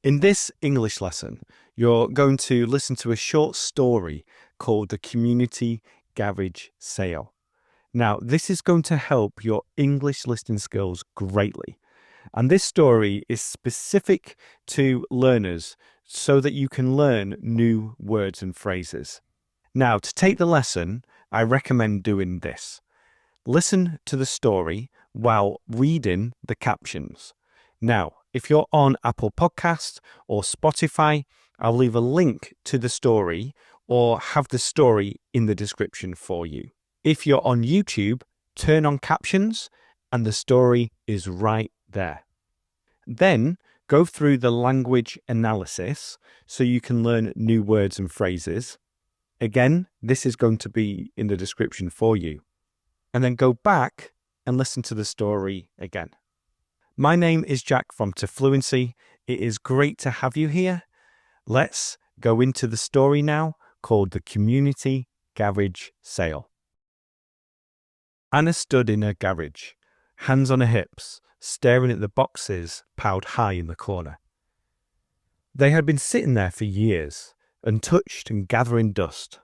In this English lesson, you're going to listen to a short story called The Community Garage Sale. Now, this is going to help your English listening skills greatly. And this story is specific to learners so that you can learn new words and phrases. Now, to take the lesson, I recommend doing this. Listen to the story while reading the captions. Now, if you're on Apple Podcasts or Spotify, I'll leave a link to the story or have the story in the description for you. If you're on YouTube, turn on captions and the story is right there. Then go through the language analysis so you can learn new words and phrases. Again, this is going to be in the description for you. And then go back and listen to the story again. My name is Jack from To Fluency. It is great to have you here. Let's go into the story now called The Community Garage Sale. Anna stood in her garage, hands on her hips, staring at the boxes piled high in the corner. They had been sitting there for years, untouched and gathering dust.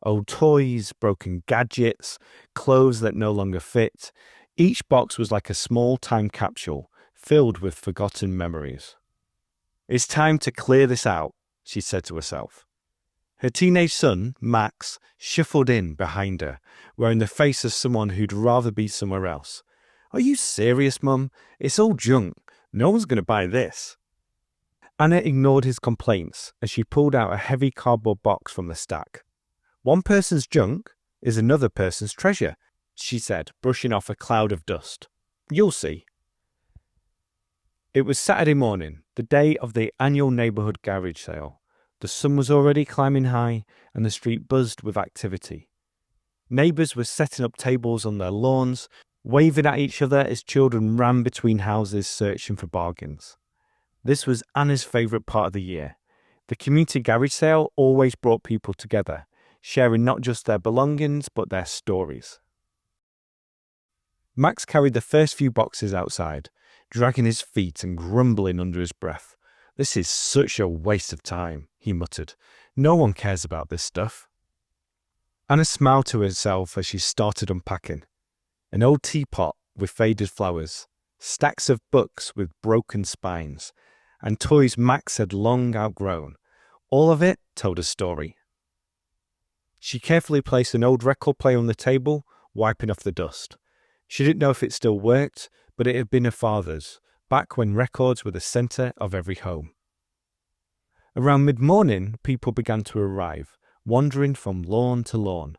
Old toys, broken gadgets, clothes that no longer fit. Each box was like a small time capsule filled with forgotten memories. It's time to clear this out, she said to herself. Her teenage son, Max, shuffled in behind her, wearing the face of someone who'd rather be somewhere else. Are you serious, Mum? It's all junk. No one's going to buy this. Anna ignored his complaints as she pulled out a heavy cardboard box from the stack. One person's junk is another person's treasure, she said, brushing off a cloud of dust. You'll see. It was Saturday morning, the day of the annual neighborhood garage sale. The sun was already climbing high and the street buzzed with activity. Neighbors were setting up tables on their lawns, waving at each other as children ran between houses searching for bargains. This was Anna's favorite part of the year. The community garage sale always brought people together, sharing not just their belongings, but their stories. Max carried the first few boxes outside, dragging his feet and grumbling under his breath. This is such a waste of time, he muttered. No one cares about this stuff. Anna smiled to herself as she started unpacking. An old teapot with faded flowers, stacks of books with broken spines, and toys Max had long outgrown. All of it told a story. She carefully placed an old record player on the table, wiping off the dust. She didn't know if it still worked, but it had been her father's, back when records were the center of every home. Around mid-morning, people began to arrive, wandering from lawn to lawn.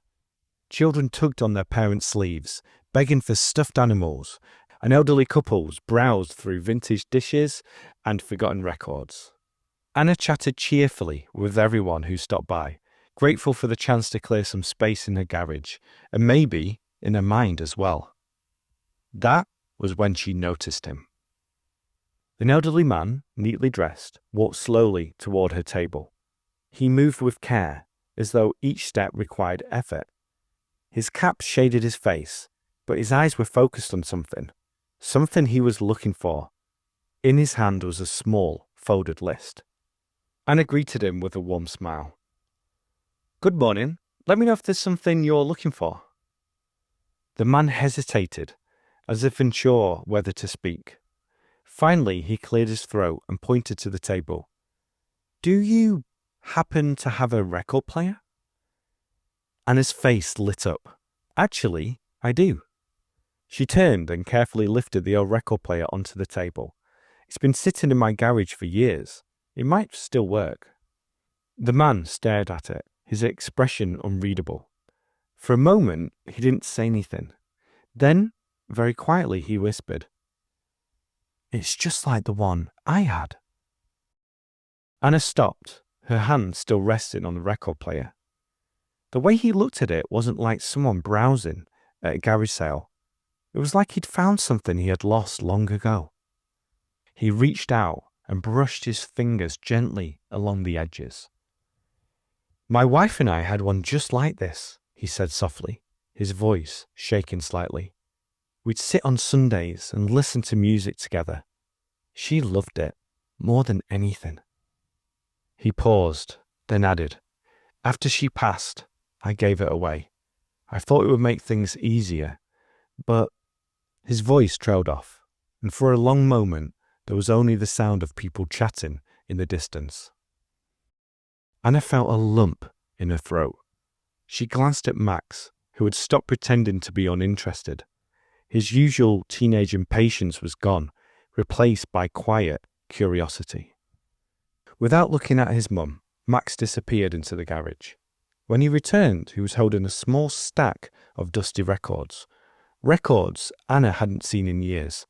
Children tugged on their parents' sleeves, begging for stuffed animals, and elderly couples browsed through vintage dishes and forgotten records. Anna chatted cheerfully with everyone who stopped by, grateful for the chance to clear some space in her garage, and maybe in her mind as well. That was when she noticed him. An elderly man, neatly dressed, walked slowly toward her table. He moved with care, as though each step required effort. His cap shaded his face, but his eyes were focused on something he was looking for. In his hand was a small, folded list. Anna greeted him with a warm smile. Good morning. Let me know if there's something you're looking for. The man hesitated, as if unsure whether to speak. Finally, he cleared his throat and pointed to the table. Do you happen to have a record player? Anna's face lit up. Actually, I do. She turned and carefully lifted the old record player onto the table. It's been sitting in my garage for years. It might still work. The man stared at it, his expression unreadable. For a moment, he didn't say anything. Then, very quietly, he whispered, It's just like the one I had. Anna stopped, her hand still resting on the record player. The way he looked at it wasn't like someone browsing at a garage sale. It was like he'd found something he had lost long ago. He reached out and brushed his fingers gently along the edges. My wife and I had one just like this, he said softly, his voice shaking slightly. We'd sit on Sundays and listen to music together. She loved it, more than anything. He paused, then added, "After she passed, I gave it away. I thought it would make things easier, but..." His voice trailed off, and for a long moment there was only the sound of people chatting in the distance. Anna felt a lump in her throat. She glanced at Max, who had stopped pretending to be uninterested. His usual teenage impatience was gone, replaced by quiet curiosity. Without looking at his mum, Max disappeared into the garage. When he returned, he was holding a small stack of dusty records. Records Anna hadn't seen in years.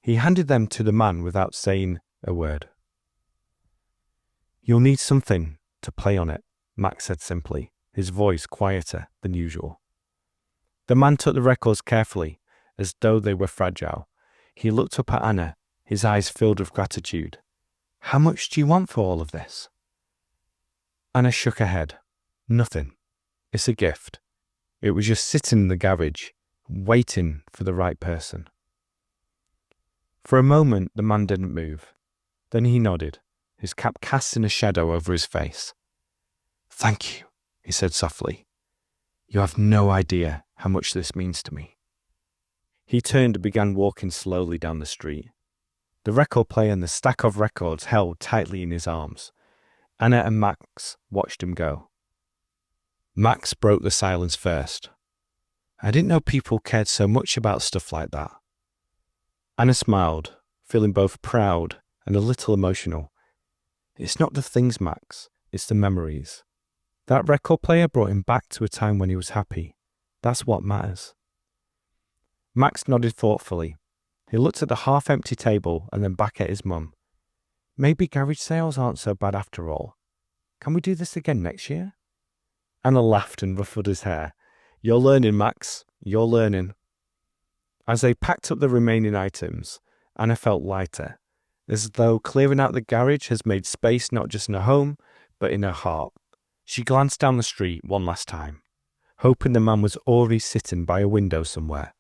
He handed them to the man without saying a word. "You'll need something to play on it," Max said simply, his voice quieter than usual. The man took the records carefully, as though they were fragile. He looked up at Anna, his eyes filled with gratitude. "How much do you want for all of this?" Anna shook her head. "Nothing. It's a gift. It was just sitting in the garage, waiting for the right person." For a moment, the man didn't move. Then he nodded, his cap casting a shadow over his face. "Thank you," he said softly. "You have no idea how much this means to me." He turned and began walking slowly down the street. The record player and the stack of records held tightly in his arms. Anna and Max watched him go. Max broke the silence first. "I didn't know people cared so much about stuff like that." Anna smiled, feeling both proud and a little emotional. "It's not the things, Max, it's the memories. That record player brought him back to a time when he was happy. That's what matters." Max nodded thoughtfully. He looked at the half-empty table and then back at his mum. "Maybe garage sales aren't so bad after all. Can we do this again next year?" Anna laughed and ruffled his hair. "You're learning, Max. You're learning." As they packed up the remaining items, Anna felt lighter, as though clearing out the garage has made space not just in her home, but in her heart. She glanced down the street one last time, hoping the man was already sitting by a window somewhere,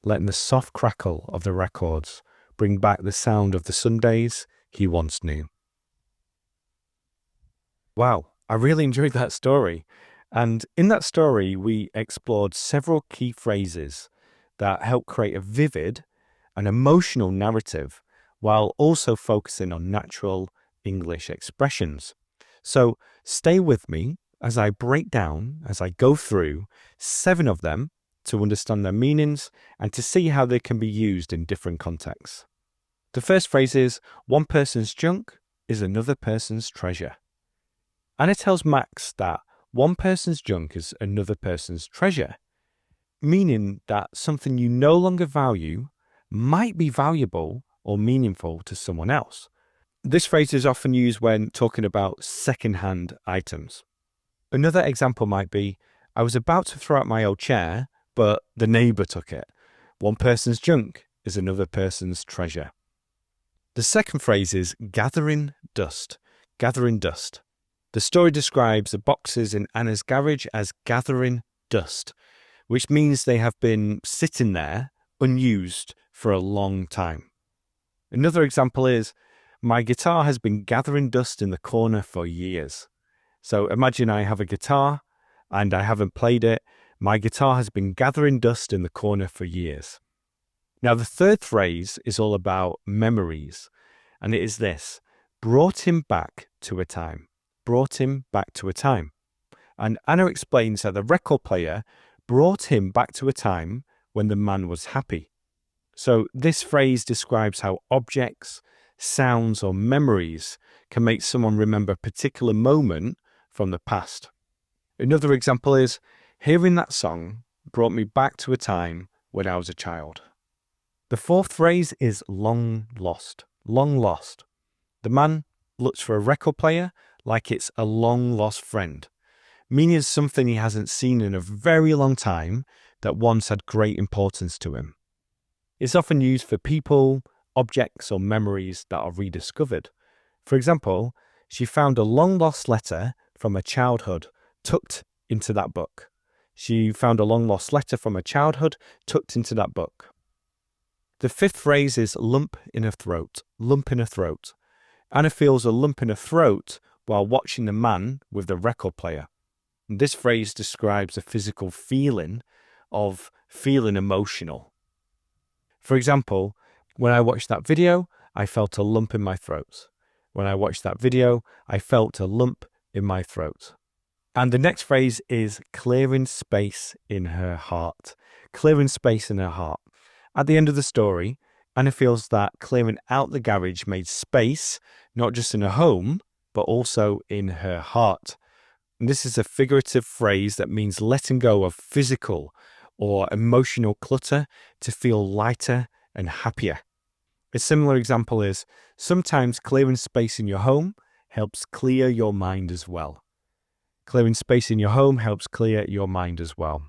letting the soft crackle of the records bring back the sound of the Sundays he once knew. Wow, I really enjoyed that story. And in that story, we explored several key phrases that help create a vivid and emotional narrative while also focusing on natural English expressions. So stay with me as I break down, as I go through 7 of them to understand their meanings and to see how they can be used in different contexts. The first phrase is, "One person's junk is another person's treasure." And it tells Max that one person's junk is another person's treasure, meaning that something you no longer value might be valuable or meaningful to someone else. This phrase is often used when talking about second-hand items. Another example might be, "I was about to throw out my old chair, but the neighbour took it." One person's junk is another person's treasure. The second phrase is gathering dust. Gathering dust. The story describes the boxes in Anna's garage as gathering dust, which means they have been sitting there unused for a long time. Another example is, "My guitar has been gathering dust in the corner for years." So imagine I have a guitar and I haven't played it. My guitar has been gathering dust in the corner for years. Now, the third phrase is all about memories, and it is this: brought him back to a time. Brought him back to a time. And Anna explains that the record player brought him back to a time when the man was happy. So this phrase describes how objects, sounds, or memories can make someone remember a particular moment from the past. Another example is, "Hearing that song brought me back to a time when I was a child." The fourth phrase is long lost. Long lost. The man looks for a record player like it's a long-lost friend, meaning something he hasn't seen in a very long time that once had great importance to him. It's often used for people, objects, or memories that are rediscovered. For example, she found a long-lost letter from her childhood tucked into that book. She found a long-lost letter from her childhood tucked into that book. The fifth phrase is lump in her throat. Lump in her throat. Anna feels a lump in her throat while watching the man with the record player. This phrase describes a physical feeling of feeling emotional. For example, when I watched that video, I felt a lump in my throat. When I watched that video, I felt a lump in my throat. And the next phrase is clearing space in her heart. Clearing space in her heart. At the end of the story, Anna feels that clearing out the garage made space, not just in her home, but also in her heart. And this is a figurative phrase that means letting go of physical or emotional clutter to feel lighter and happier. A similar example is, sometimes clearing space in your home helps clear your mind as well. Clearing space in your home helps clear your mind as well.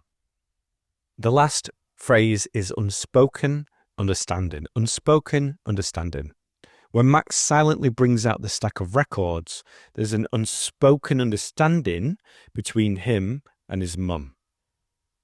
The last phrase is unspoken understanding. Unspoken understanding. When Max silently brings out the stack of records, there's an unspoken understanding between him and his mum.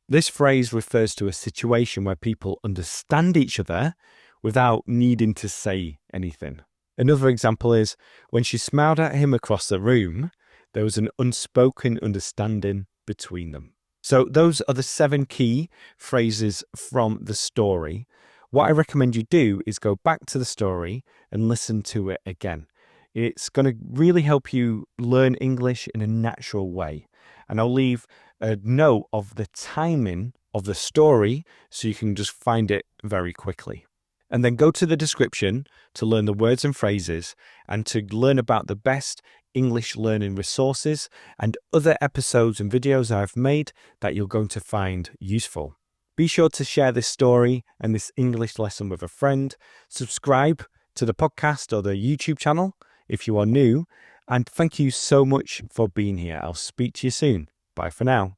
This phrase refers to a situation where people understand each other without needing to say anything. Another example is, when she smiled at him across the room, there was an unspoken understanding between them. So those are the 7 key phrases from the story. What I recommend you do is go back to the story and listen to it again. It's going to really help you learn English in a natural way. And I'll leave a note of the timing of the story so you can just find it very quickly. And then go to the description to learn the words and phrases and to learn about the best English learning resources and other episodes and videos I've made that you're going to find useful. Be sure to share this story and this English lesson with a friend. Subscribe to the podcast or the YouTube channel if you are new. And thank you so much for being here. I'll speak to you soon. Bye for now.